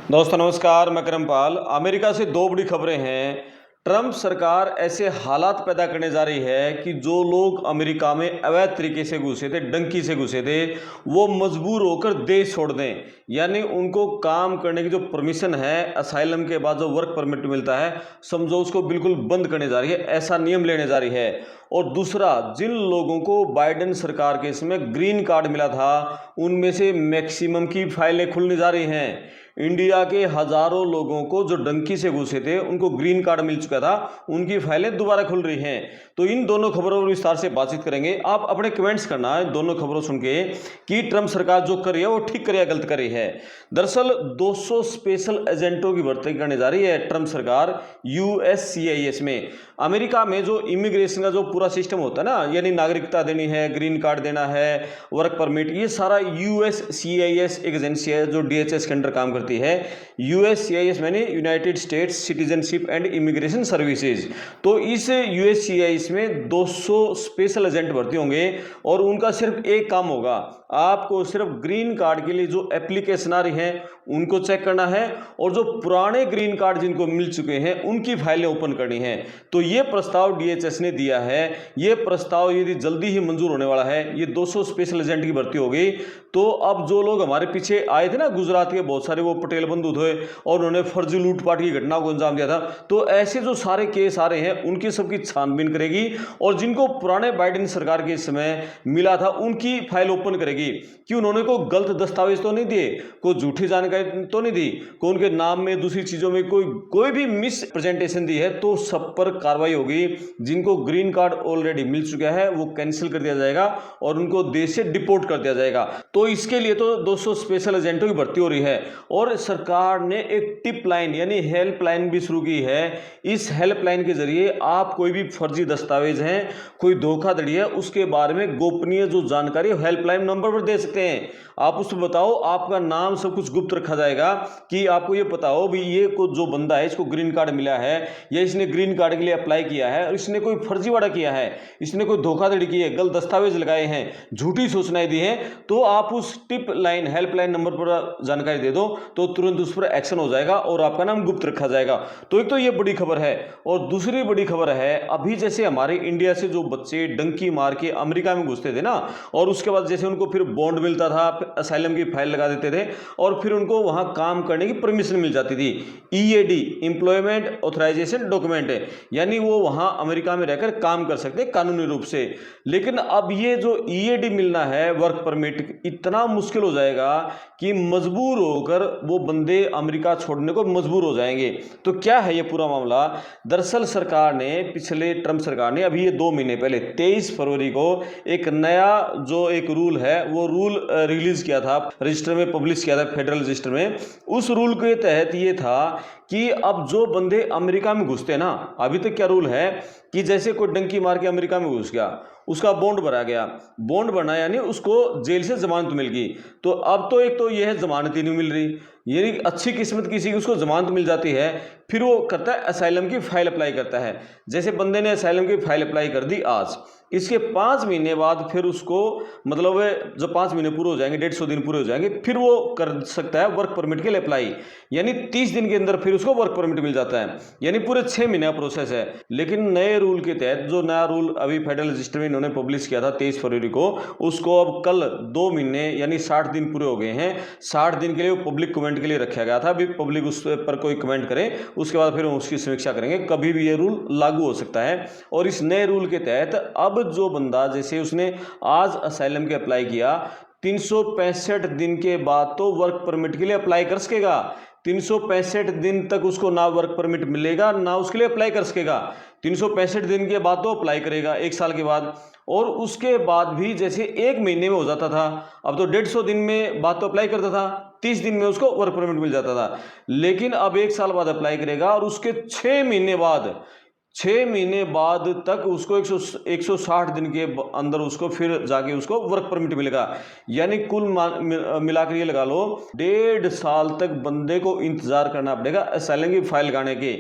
दोस्तों नमस्कार, मैं करमपाल। अमेरिका से दो बड़ी खबरें हैं। ट्रंप सरकार ऐसे हालात पैदा करने जा रही है कि जो लोग अमेरिका में अवैध तरीके से घुसे थे, डंकी से घुसे थे, वो मजबूर होकर देश छोड़ दें। यानी उनको काम करने की जो परमिशन है, असाइलम के बाद जो वर्क परमिट मिलता है, समझो उसको बिल्कुल बंद करने जा रही है। ऐसा नियम लेने जा रही है। और दूसरा, जिन लोगों को बाइडेन सरकार के इसमें ग्रीन कार्ड मिला था, उनमें से मैक्सिमम की फाइलें खुलने जा रही हैं। इंडिया के हजारों लोगों को जो डंकी से घुसे थे, उनको ग्रीन कार्ड मिल चुका था, उनकी फाइलें दोबारा खुल रही हैं। तो इन दोनों खबरों पर विस्तार से बातचीत करेंगे। आप अपने कमेंट्स करना है दोनों खबरों सुन के कि ट्रंप सरकार जो कर रही है वो ठीक कर रही है, गलत कर रही है। दरअसल 200 स्पेशल एजेंटों की भर्ती करने जा रही है ट्रंप सरकार USCIS में। अमेरिका में जो इमिग्रेशन का जो पूरा सिस्टम होता है ना, यानी नागरिकता देनी है, ग्रीन कार्ड देना है, वर्क परमिट, ये सारा USCIS एक एजेंसी है जो DHS के अंडर काम करती है। USCIS मैंने United states citizenship and immigration services. तो इस USCIS में 200 स्पेशल एजेंट भर्ती होंगे और उनका सिर्फ एक काम होगा, आपको सिर्फ ग्रीन कार्ड के लिए जो एप्लीकेशन आ रही है उनको चेक करना है, और जो पुराने ग्रीन कार्ड जिनको मिल चुके हैं उनकी फाइलें ओपन करनी है। तो ये प्रस्ताव DHS ने दिया है। ये प्रस्ताव यदि जल्दी ही मंजूर होने वाला है। ये 200 स्पेशल एजेंट की भर्ती हो गई। तो अब जो लोग हमारे पीछे आए थे ना, गुजरात के बहुत सारे वो पटेल बंधु थे और उन्होंने फर्जी लूटपाट की घटनाओं को अंजाम दिया था, तो ऐसे जो सारे केस आ रहे हैं उनकी सबकी छानबीन करेगी, और जिनको पुराने बाइडेन सरकार के समय मिला था उनकी फाइल ओपन करेगी कि उन्होंने कोई गलत दस्तावेज तो नहीं दिए, कोई झूठी जानकारी तो नहीं दी, कोई उनके नाम में दूसरी चीजों में कोई भी मिस प्रेजेंटेशन दी है, तो सब पर कार्रवाई होगी। जिनको ग्रीन कार्ड ऑलरेडी मिल चुका है वो कैंसिल कर दिया जाएगा और उनको देश से डिपोर्ट कर दिया जाएगा। तो इसके लिए तो 200 स्पेशल एजेंटों की भर्ती हो रही है। और सरकार ने एक टिप लाइन यानी हेल्पलाइन भी शुरू की है। इस हेल्पलाइन के जरिए आप कोई भी फर्जी दस्तावेज हैं, कोई धोखाधड़ी है, उसके बारे में गोपनीय जो जानकारी हेल्पलाइन नंबर पर दे सकते हैं। आप उसको बताओ, आपका नाम सब कुछ गुप्त रखा जाएगा कि आपको ये पता हो भी ये को जो बंदा है इसको ग्रीन कार्ड मिला है, या इसने ग्रीन कार्ड के लिए अप्लाई किया है और इसने कोई फर्जीवाड़ा किया है, इसने कोई धोखाधड़ी की है, गलत दस्तावेज लगाए हैं, झूठी सूचनाएं दी हैं, तो आप उस टिप लाइन हेल्पलाइन नंबर पर जानकारी दे दो तो तुरंत उस पर एक्शन हो जाएगा और आपका नाम गुप्त रखा जाएगा। तो एक तो ये बड़ी खबर है। और दूसरी बड़ी खबर है, अभी जैसे हमारे इंडिया से जो बच्चे डंकी मार के अमेरिका में घुसते थे ना, और उसके बाद जैसे उनको फिर बॉन्ड मिलता था, असाइलम की फाइल लगा देते थे और फिर उनको वहां काम करने की परमिशन मिल जाती थी। EAD एम्प्लॉयमेंट ऑथराइजेशन डॉक्यूमेंट है, यानी वो वहां अमेरिका में रहकर काम कर सकते हैं कानूनी रूप से। लेकिन अब ये जो EAD मिलना है, वर्क परमिट, इतना मुश्किल हो जाएगा कि मजबूर होकर वो बंदे अमेरिका छोड़ने को मजबूर हो जाएंगे। तो क्या है ये पूरा मामला? दरअसल सरकार ने, पिछले ट्रंप सरकार ने अभी ये 2 महीने पहले 23 फरवरी को एक नया जो एक रूल है वो रूल रिलीज किया था, रजिस्टर में पब्लिश किया था, फेडरल रजिस्टर में। उस रूल के तहत ये था कि अब जो बंदे अमेरिका में घुसते हैं ना, अभी तक क्या रूल है कि जैसे कोई डंकी मार के अमेरिका में घुस गया, उसका बॉन्ड भरा गया, बॉन्ड बना यानी उसको जेल से जमानत मिल गई। तो अब तो एक तो यह है जमानत ही नहीं मिल रही, यानी अच्छी किस्मत किसी की उसको जमानत मिल जाती है, फिर वो करता है असाइलम की फाइल अप्लाई करता है। जैसे बंदे ने असाइलम की फाइल अप्लाई कर दी आज, इसके 5 महीने बाद फिर उसको, मतलब जब 5 महीने पूरे हो जाएंगे, 150 दिन पूरे हो जाएंगे, फिर वो कर सकता है वर्क परमिट के लिए अप्लाई, यानी 30 दिन के अंदर फिर उसको वर्क परमिट मिल जाता है, यानी पूरे 6 महीने का प्रोसेस है। लेकिन नए रूल के तहत, जो नया रूल अभी फेडरल रजिस्टर में इन्होंने पब्लिश किया था 23 फरवरी को, उसको अब कल 2 महीने यानी 60 दिन पूरे हो गए हैं। 60 दिन के लिए वो पब्लिक कमेंट के लिए रखा गया था। अभी पब्लिक उस पर कोई कमेंट करे, उसके बाद फिर उसकी समीक्षा करेंगे, कभी भी ये रूल लागू हो सकता है। और इस नए रूल के तहत अब जो बंदा, जैसे उसने आज असाइलम के अप्लाई किया, 365 दिन के बाद तो वर्क परमिट के लिए अप्लाई कर सकेगा। 365 दिन तक उसको ना वर्क परमिट मिलेगा, ना उसके लिए अप्लाई कर सकेगा। 365 दिन के बाद तो अप्लाई करेगा, 1 साल के बाद, और उसके बाद भी जैसे 1 महीने में हो जाता था, अब तो 150 दिन में बाद तो अप्लाई करता था, 30 दिन में उसको वर्क परमिट मिल जाता था। लेकिन अब 1 साल बाद अप्लाई करेगा और उसके 6 महीने बाद, 6 महीने बाद तक उसको 160 दिन के अंदर उसको फिर जाके उसको वर्क परमिट मिलेगा। यानी कुल मिलाकर ये लगा लो, 1.5 साल तक बंदे को इंतजार करना पड़ेगा असाइलम की फाइल लगाने के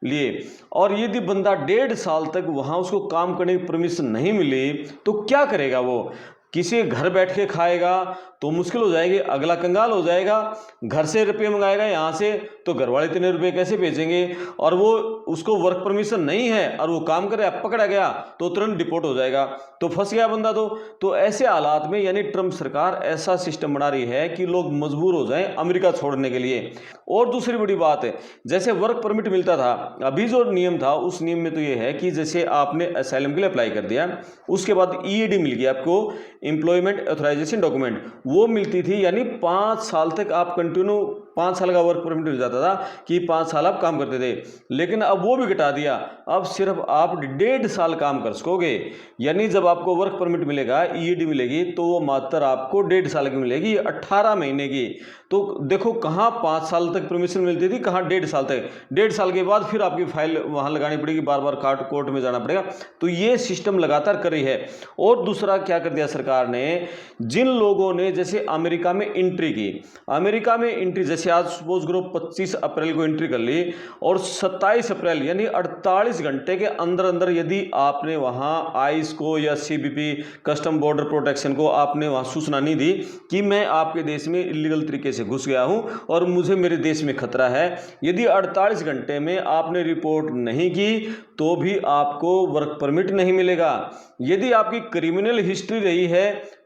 लिए। और यदि बंदा 1.5 साल तक वहां उसको काम करने की परमिशन नहीं मिली तो क्या करेगा वो? किसी घर बैठ के खाएगा तो मुश्किल हो जाएगी, अगला कंगाल हो जाएगा। घर से रुपये मंगाएगा यहाँ से तो घर वाले इतने रुपये कैसे भेजेंगे, और वो उसको वर्क परमिशन नहीं है और वो काम करे, पकड़ा गया तो तुरंत डिपोर्ट हो जाएगा, तो फंस गया बंदा। तो ऐसे हालात में यानी ट्रंप सरकार ऐसा सिस्टम बना रही है कि लोग मजबूर हो जाएं अमेरिका छोड़ने के लिए। और दूसरी बड़ी बात है, जैसे वर्क परमिट मिलता था, अभी जो नियम था उस नियम में तो ये है कि जैसे आपने असाइलम के लिए अप्लाई कर दिया, उसके बाद ईएडी मिल गया आपको, एम्प्लॉयमेंट ऑथराइजेशन डॉक्यूमेंट, वो मिलती थी, यानी 5 साल तक आप कंटिन्यू 5 साल का वर्क परमिट मिल जाता था कि 5 साल आप काम करते थे। लेकिन अब वो भी घटा दिया, अब सिर्फ आप 1.5 साल काम कर सकोगे। यानी जब आपको वर्क परमिट मिलेगा, ईएडी मिलेगी, तो वो मात्र आपको 1.5 साल की मिलेगी, 18 महीने की। तो देखो कहाँ 5 साल तक परमिशन मिलती थी, कहाँ 1.5 साल तक। 1.5 साल के बाद फिर आपकी फाइल वहाँ लगानी पड़ेगी, बार बार कोर्ट में जाना पड़ेगा। तो ये सिस्टम लगातार कर रही है। और दूसरा क्या कर दिया सरकार ने, जिन लोगों ने जैसे अमेरिका में एंट्री की, अमेरिका में एंट्री जैसे आज सपोज करो 25 अप्रैल को एंट्री कर ली और 27 अप्रैल यानी 48 घंटे के अंदर अंदर यदि आपने वहां आइस को या सीबीपी कस्टम बॉर्डर प्रोटेक्शन को आपने वहां सूचना नहीं दी कि मैं आपके देश में इलीगल तरीके से घुस गया हूं और मुझे मेरे देश में खतरा है, यदि 48 घंटे में आपने रिपोर्ट नहीं की तो भी आपको वर्क परमिट नहीं मिलेगा। यदि आपकी क्रिमिनल हिस्ट्री रही है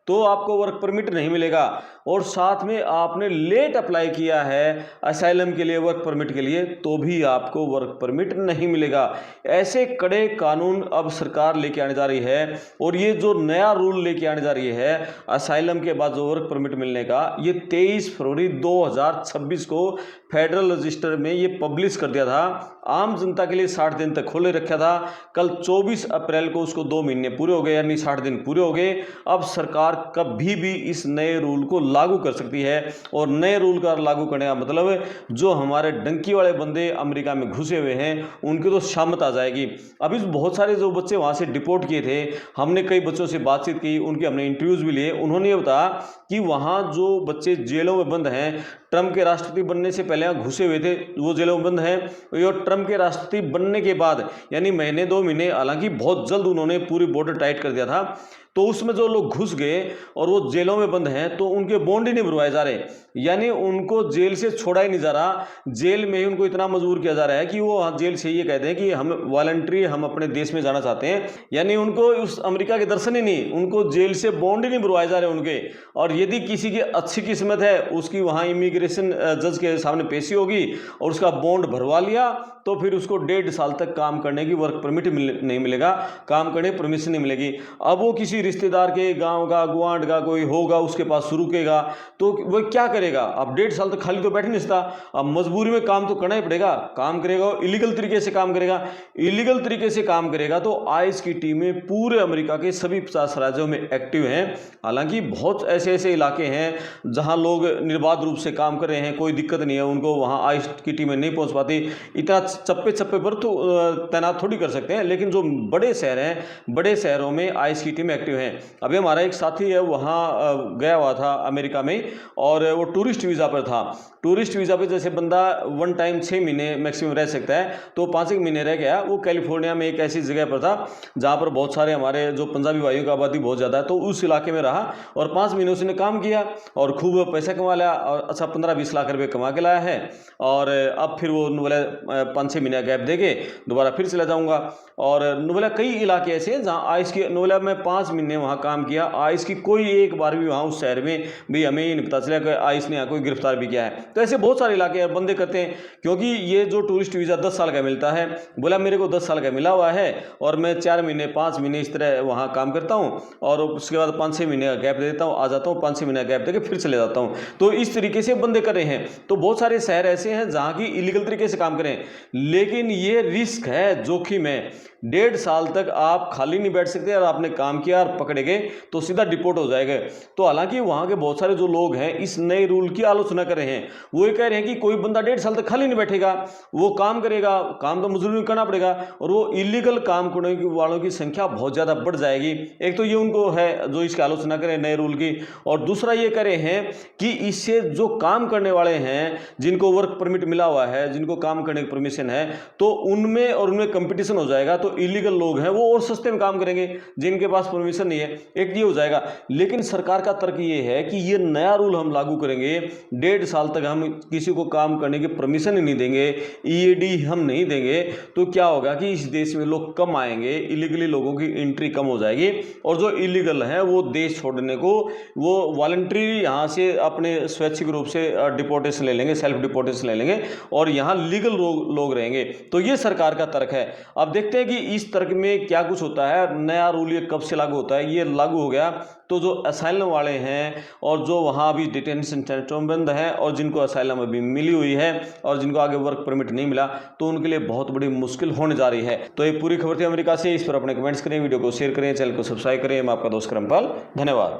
तो आपको वर्क परमिट नहीं मिलेगा, और साथ में आपने लेट अप्लाई किया है असाइलम के लिए, वर्क परमिट के लिए, तो भी आपको वर्क परमिट नहीं मिलेगा। ऐसे कड़े कानून अब सरकार लेके आने जा रही है। और ये जो नया रूल लेके आने जा रही है असाइलम के बाद जो वर्क परमिट मिलने का, ये 23 फरवरी 2026 को फेडरल रजिस्टर में ये पब्लिश कर दिया था। आम जनता के लिए 60 दिन तक खोले रखा था। कल 24 अप्रैल को उसको 2 महीने पूरे हो गए, यानी 60 दिन पूरे हो गए। अब सरकार कभी भी इस नए रूल को लागू कर सकती है, और नए रूल का लागू करने का मतलब जो हमारे डंकी वाले बंदे अमेरिका में घुसे हुए हैं उनकी तो शामत आ जाएगी। अभी बहुत सारे जो बच्चे वहाँ से डिपोर्ट किए थे, हमने कई बच्चों से बातचीत की, उनके हमने इंटरव्यूज भी लिए। उन्होंने ये बताया कि वहाँ जो बच्चे जेलों में बंद हैं, ट्रंप के राष्ट्रपति बनने से पहले यहाँ घुसे हुए थे, वो जेलों में बंद हैं, और ट्रंप के राष्ट्रपति बनने के बाद यानी महीने 2 महीने, हालांकि बहुत जल्द उन्होंने पूरी बॉर्डर टाइट कर दिया था, तो उसमें जो लोग घुस गए और वो जेलों में बंद हैं तो उनके बॉन्ड ही नहीं भरवाए जा रहे, यानी उनको जेल से छोड़ा ही नहीं जा रहा। जेल में ही उनको इतना मजबूर किया जा रहा है कि वो जेल से ये कहते हैं कि हम वॉलंटरी हम अपने देश में जाना चाहते हैं, यानी उनको उस अमेरिका के दर्शन ही नहीं, उनको जेल से बॉन्ड ही नहीं भरवाए जा रहे उनके। और यदि किसी की अच्छी किस्मत है, उसकी वहाँ इमिग्रेशन जज के सामने पेशी होगी और उसका बॉन्ड भरवा लिया, तो फिर उसको 1.5 साल तक काम करने की वर्क परमिट नहीं मिलेगा, काम करने की परमिशन नहीं मिलेगी। अब वो किसी रिश्तेदार के गांव का गुआंढ का कोई होगा उसके पास रुकेगा तो वो क्या करेगा? अब 1.5 साल तक खाली तो बैठ नहीं सकता, अब मजबूरी में काम तो करना ही पड़ेगा। काम करेगा, इलीगल तरीके से काम करेगा, इलीगल तरीके से काम करेगा तो आइस की टीमें पूरे अमेरिका के सभी 50 राज्यों में एक्टिव हैं। हालांकि बहुत ऐसे ऐसे इलाके हैं जहां लोग निर्बाध रूप से काम कर रहे हैं, कोई दिक्कत नहीं है उनको, वहां आइस की टीमें नहीं पहुंच पाती, इतना चप्पे चप्पे पर तो तैनात थोड़ी कर सकते हैं। लेकिन जो बड़े शहर हैं, बड़े शहरों में आइस की टीम एक्टिव हैं। अभी हमारा एक साथी है वहाँ गया हुआ था अमेरिका में, और वो टूरिस्ट वीज़ा पर था। टूरिस्ट वीज़ा पे जैसे बंदा वन टाइम 6 महीने मैक्सिमम रह सकता है, तो 5 एक महीने रह गया। वो कैलिफोर्निया में एक ऐसी जगह पर था जहाँ पर बहुत सारे हमारे जो पंजाबी भाइयों की आबादी बहुत ज़्यादा है, तो उस इलाके में रहा और 5 महीने उसने काम किया और खूब पैसा कमा लिया, और अच्छा 15-20 लाख रुपये कमा के लाया है। और अब फिर वो बोला 5-6 महीने गैप देके दोबारा फिर चला जाऊँगा। और बोला कई इलाके ऐसे हैं जहाँ आइस की, बोला मैं 5 महीने वहाँ काम किया, आइस की कोई एक बार भी वहाँ उस शहर में भी हमें ही नहीं पता चला कि आइस ने यहाँ कोई गिरफ्तार भी किया है। तो ऐसे बहुत सारे इलाके बंदे करते हैं, क्योंकि ये जो टूरिस्ट वीज़ा 10 साल का मिलता है, बोला मेरे को 10 साल का मिला हुआ है और मैं 4 महीने 5 महीने इस तरह वहाँ काम करता हूँ और उसके बाद 5-6 महीने का गैप दे देता हूँ, आ जाता हूँ, 5-6 महीने का गैप देकर फिर चले जाता हूँ। तो इस तरीके से बंदे कर रहे हैं। तो बहुत सारे शहर ऐसे हैं जहाँ की इलीगल तरीके से काम करें, लेकिन ये रिस्क है, जोखिम है। 1.5 साल तक आप खाली नहीं बैठ सकते, और आपने काम किया और पकड़े गए तो सीधा डिपोर्ट हो जाएगा। तो हालांकि वहाँ के बहुत सारे जो लोग हैं इस नए रूल की आलोचना कर रहे हैं। वो ये कह रहे हैं कि कोई बंदा 1.5 साल तक खाली नहीं बैठेगा, वो काम करेगा, काम तो मजदूरी करना पड़ेगा, और वो इलीगल काम करने वालों की संख्या बहुत ज़्यादा बढ़ जाएगी। एक तो ये उनको है जो इसकी आलोचना करें नए रूल की, और दूसरा ये कह रहे हैं कि इससे जो काम काम करने वाले हैं, जिनको वर्क परमिट मिला हुआ है, जिनको काम करने की परमिशन है, तो उनमें और उनमें कंपटीशन हो जाएगा। तो इलीगल लोग हैं वो और सस्ते में काम करेंगे, जिनके पास परमिशन नहीं है, एक ये हो जाएगा। लेकिन सरकार का तर्क ये है कि ये नया रूल हम लागू करेंगे, 1.5 साल तक हम किसी को काम करने की परमिशन ही नहीं देंगे, ईएडी हम नहीं देंगे, तो क्या होगा कि इस देश में लोग कम आएंगे, इलीगली लोगों की एंट्री कम हो जाएगी, और जो इलीगल हैं वो देश छोड़ने को वो वॉलंटरी यहाँ से अपने स्वैच्छिक रूप से डिपोटेशन ले लेंगे, सेल्फ डिपोटेशन ले लेंगे, और यहाँ लीगल लोग रहेंगे। तो ये सरकार का तर्क है। अब देखते हैं कि इस तर्क में क्या कुछ होता है। नया रूल ये कब से लागू होता है, ये लागू हो गया तो जो असाइलम वाले हैं और जो वहाँ अभी डिटेंशन सेंटर में बंद हैं और जिनको असाइलम अभी मिली हुई है और जिनको आगे वर्क परमिट नहीं मिला, तो उनके लिए बहुत बड़ी मुश्किल होने जा रही है। तो ये पूरी खबर थी अमेरिका से। इस पर अपने कमेंट्स करें, वीडियो को शेयर करें, चैनल को सब्सक्राइब करें। मैं आपका दोस्त करमपाल, धन्यवाद।